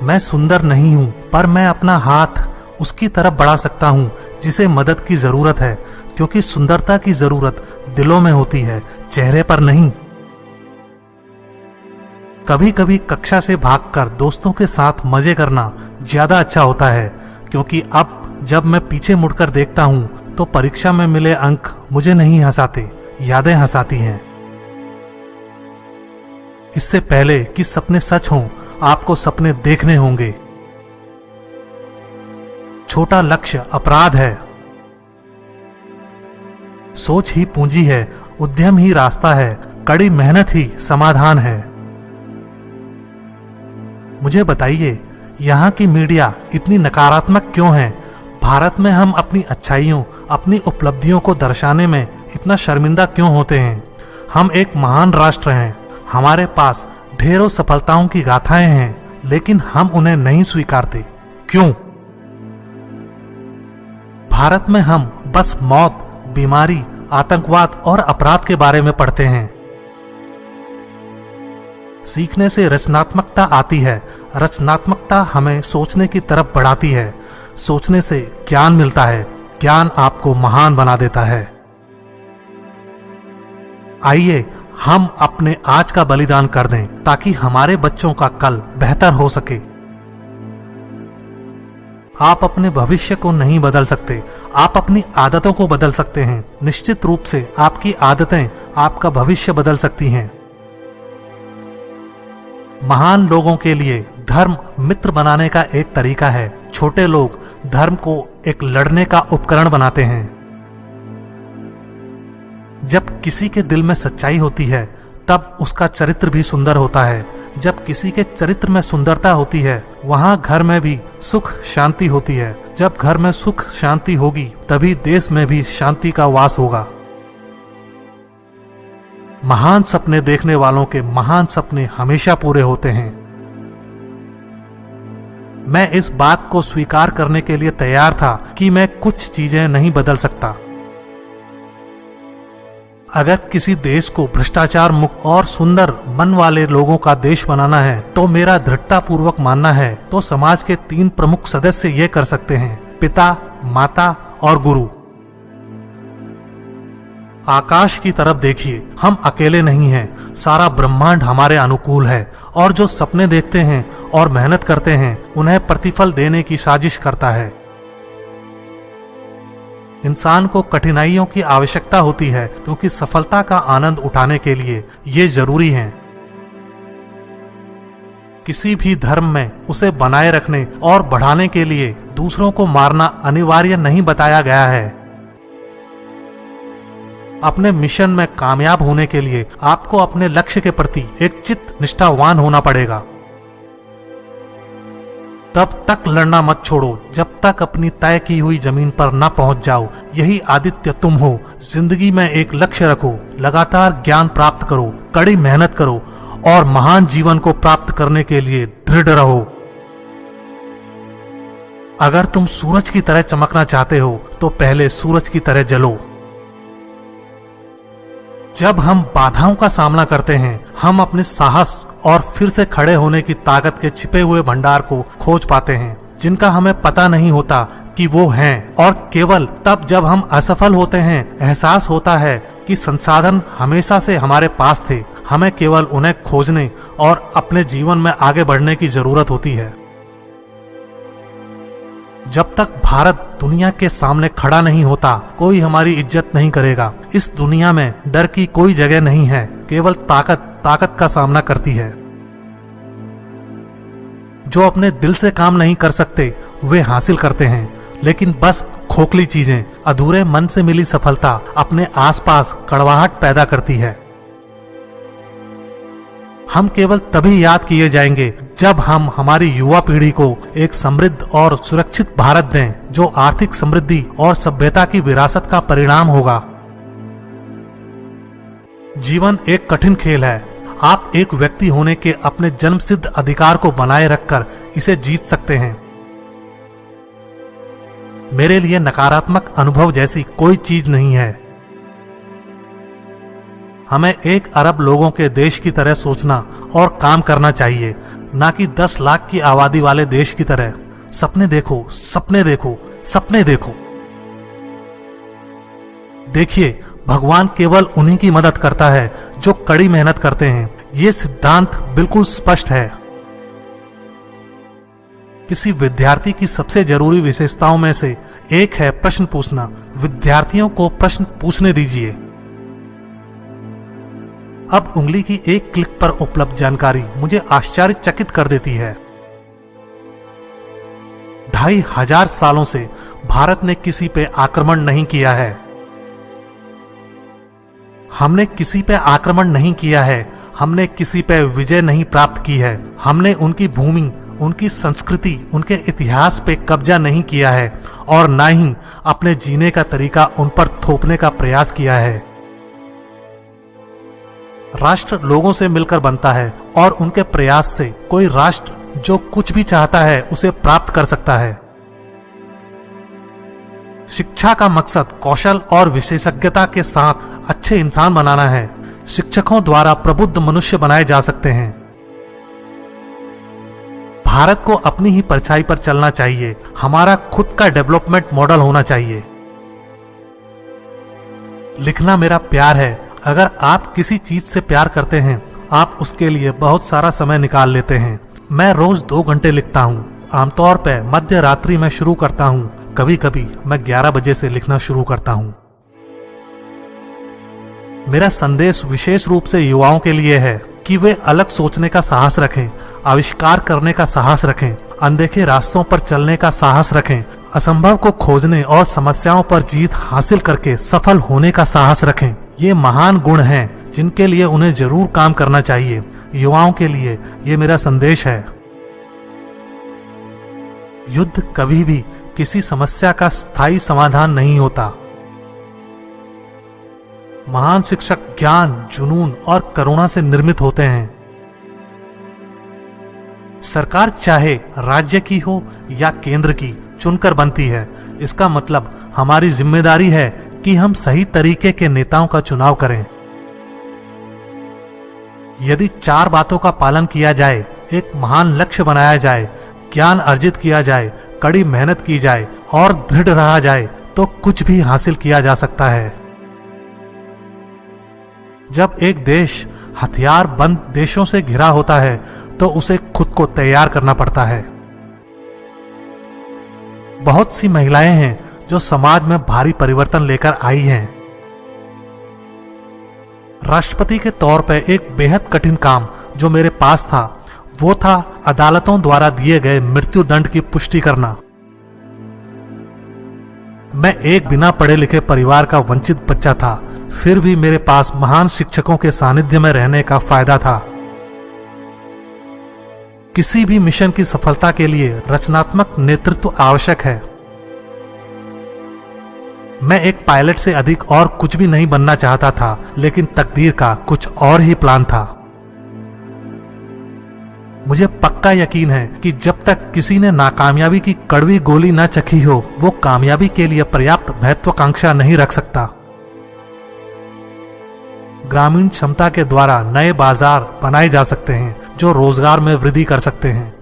मैं सुंदर नहीं हूं, पर मैं अपना हाथ उसकी तरफ बढ़ा सकता हूं जिसे मदद की जरूरत है, क्योंकि सुंदरता की जरूरत दिलों में होती है, चेहरे पर नहीं। कभी कभी कक्षा से भागकर दोस्तों के साथ मजे करना ज्यादा अच्छा होता है, क्योंकि अब जब मैं पीछे मुड़कर देखता हूं तो परीक्षा में मिले अंक मुझे नहीं हंसाते, यादें हंसाती हैं। इससे पहले कि सपने सच हों, आपको सपने देखने होंगे। छोटा लक्ष्य अपराध है, सोच ही पूंजी है, उद्यम ही रास्ता है, कड़ी मेहनत ही समाधान है। मुझे बताइए, यहाँ की मीडिया इतनी नकारात्मक क्यों है? भारत में हम अपनी अच्छाइयों, अपनी उपलब्धियों को दर्शाने में इतना शर्मिंदा क्यों होते हैं? हम एक महान राष्ट्र हैं, हमारे पास ढेरों सफलताओं की गाथाएं हैं, लेकिन हम उन्हें नहीं स्वीकारते। क्यों? भारत में हम बस मौत, बीमारी, आतंकवाद और अपराध के बारे में पढ़ते हैं। सीखने से रचनात्मकता आती है, रचनात्मकता हमें सोचने की तरफ बढ़ाती है, सोचने से ज्ञान मिलता है, ज्ञान आपको महान बना देता है। आइए हम अपने आज का बलिदान कर दें ताकि हमारे बच्चों का कल बेहतर हो सके। आप अपने भविष्य को नहीं बदल सकते, आप अपनी आदतों को बदल सकते हैं। निश्चित रूप से आपकी आदतें आपका भविष्य बदल सकती हैं। महान लोगों के लिए धर्म मित्र बनाने का एक तरीका है। छोटे लोग धर्म को एक लड़ने का उपकरण बनाते हैं। जब किसी के दिल में सच्चाई होती है, तब उसका चरित्र भी सुंदर होता है। जब किसी के चरित्र में सुंदरता होती है, वहां घर में भी सुख शांति होती है। जब घर में सुख शांति होगी, तभी देश में भी शांति का वास होगा। महान सपने देखने वालों के महान सपने हमेशा पूरे होते हैं। मैं इस बात को स्वीकार करने के लिए तैयार था कि मैं कुछ चीजें नहीं बदल सकता। अगर किसी देश को भ्रष्टाचार मुक्त और सुंदर मन वाले लोगों का देश बनाना है, तो मेरा दृढ़तापूर्वक मानना है तो समाज के 3 प्रमुख सदस्य ये कर सकते हैं: पिता, माता और गुरु। आकाश की तरफ देखिए, हम अकेले नहीं हैं, सारा ब्रह्मांड हमारे अनुकूल है, और जो सपने देखते हैं और मेहनत करते हैं, उन्हें प्रतिफल देने की साजिश करता है। इंसान को कठिनाइयों की आवश्यकता होती है, क्योंकि सफलता का आनंद उठाने के लिए ये जरूरी है। किसी भी धर्म में उसे बनाए रखने और बढ़ाने के लिए दूसरों को मारना अनिवार्य नहीं बताया गया है। अपने मिशन में कामयाब होने के लिए आपको अपने लक्ष्य के प्रति एक चित्त निष्ठावान होना पड़ेगा। तब तक लड़ना मत छोड़ो जब तक अपनी तय की हुई जमीन पर न पहुंच जाओ। यही आदित्य तुम हो। जिंदगी में एक लक्ष्य रखो, लगातार ज्ञान प्राप्त करो, कड़ी मेहनत करो और महान जीवन को प्राप्त करने के लिए दृढ़ रहो। अगर तुम सूरज की तरह चमकना चाहते हो तो पहले सूरज की तरह जलो। जब हम बाधाओं का सामना करते हैं, हम अपने साहस और फिर से खड़े होने की ताकत के छिपे हुए भंडार को खोज पाते हैं, जिनका हमें पता नहीं होता कि वो हैं। और केवल तब जब हम असफल होते हैं, एहसास होता है कि संसाधन हमेशा से हमारे पास थे, हमें केवल उन्हें खोजने और अपने जीवन में आगे बढ़ने की जरूरत होती है। जब तक भारत दुनिया के सामने खड़ा नहीं होता, कोई हमारी इज्जत नहीं करेगा। इस दुनिया में डर की कोई जगह नहीं है, केवल ताकत का सामना करती है। जो अपने दिल से काम नहीं कर सकते, वे हासिल करते हैं, लेकिन बस खोखली चीजें। अधूरे मन से मिली सफलता अपने आसपास कड़वाहट पैदा करती है। हम केवल तभी याद किए जाएंगे जब हम हमारी युवा पीढ़ी को एक समृद्ध और सुरक्षित भारत दें, जो आर्थिक समृद्धि और सभ्यता की विरासत का परिणाम होगा। जीवन एक कठिन खेल है। आप एक व्यक्ति होने के अपने जन्मसिद्ध अधिकार को बनाए रखकर इसे जीत सकते हैं। मेरे लिए नकारात्मक अनुभव जैसी कोई चीज नहीं है। हमें 1 अरब लोगों के देश की तरह सोचना और काम करना चाहिए, ना कि 10 लाख की आबादी वाले देश की तरह। सपने देखो, सपने देखो, सपने देखो। देखिए, भगवान केवल उन्हीं की मदद करता है जो कड़ी मेहनत करते हैं। ये सिद्धांत बिल्कुल स्पष्ट है। किसी विद्यार्थी की सबसे जरूरी विशेषताओं में से एक है प्रश्न पूछना। विद्यार्थियों को प्रश्न पूछने दीजिए। अब उंगली की एक क्लिक पर उपलब्ध जानकारी मुझे आश्चर्यचकित कर देती है। 2500 सालों से भारत ने किसी पे आक्रमण नहीं किया है। हमने किसी पे आक्रमण नहीं किया है, हमने किसी पे विजय नहीं प्राप्त की है। हमने उनकी भूमि, उनकी संस्कृति, उनके इतिहास पे कब्जा नहीं किया है और ना ही अपने जीने का तरीका उन पर थोपने का प्रयास किया है। राष्ट्र लोगों से मिलकर बनता है और उनके प्रयास से कोई राष्ट्र जो कुछ भी चाहता है उसे प्राप्त कर सकता है। शिक्षा का मकसद कौशल और विशेषज्ञता के साथ अच्छे इंसान बनाना है। शिक्षकों द्वारा प्रबुद्ध मनुष्य बनाए जा सकते हैं। भारत को अपनी ही परछाई पर चलना चाहिए। हमारा खुद का डेवलपमेंट मॉडल होना चाहिए। लिखना मेरा प्यार है। अगर आप किसी चीज से प्यार करते हैं, आप उसके लिए बहुत सारा समय निकाल लेते हैं। मैं रोज 2 घंटे लिखता हूँ। आमतौर पर मध्य रात्रि में शुरू करता हूँ। कभी कभी मैं 11 बजे से लिखना शुरू करता हूँ। मेरा संदेश विशेष रूप से युवाओं के लिए है कि वे अलग सोचने का साहस रखें, आविष्कार करने का साहस रखें, अनदेखे रास्तों पर चलने का साहस रखें, असंभव को खोजने और समस्याओं पर जीत हासिल करके सफल होने का साहस रखें। ये महान गुण हैं जिनके लिए उन्हें जरूर काम करना चाहिए। युवाओं के लिए ये मेरा संदेश है। युद्ध कभी भी किसी समस्या का स्थायी समाधान नहीं होता। महान शिक्षक ज्ञान, जुनून और करुणा से निर्मित होते हैं। सरकार चाहे राज्य की हो या केंद्र की, चुनकर बनती है। इसका मतलब हमारी जिम्मेदारी है कि हम सही तरीके के नेताओं का चुनाव करें। यदि 4 बातों का पालन किया जाए, एक महान लक्ष्य बनाया जाए, ज्ञान अर्जित किया जाए, कड़ी मेहनत की जाए और दृढ़ रहा जाए, तो कुछ भी हासिल किया जा सकता है। जब एक देश हथियार बंद देशों से घिरा होता है तो उसे खुद को तैयार करना पड़ता है। बहुत सी महिलाएं हैं जो समाज में भारी परिवर्तन लेकर आई हैं। राष्ट्रपति के तौर पर एक बेहद कठिन काम जो मेरे पास था वो था अदालतों द्वारा दिए गए मृत्यु दंड की पुष्टि करना। मैं एक बिना पढ़े लिखे परिवार का वंचित बच्चा था, फिर भी मेरे पास महान शिक्षकों के सानिध्य में रहने का फायदा था। किसी भी मिशन की सफलता के लिए रचनात्मक नेतृत्व आवश्यक है। मैं एक पायलट से अधिक और कुछ भी नहीं बनना चाहता था, लेकिन तकदीर का कुछ और ही प्लान था। मुझे पक्का यकीन है कि जब तक किसी ने नाकामयाबी की कड़वी गोली न चखी हो, वो कामयाबी के लिए पर्याप्त महत्वाकांक्षा नहीं रख सकता। ग्रामीण क्षमता के द्वारा नए बाजार बनाए जा सकते हैं जो रोजगार में वृद्धि कर सकते हैं।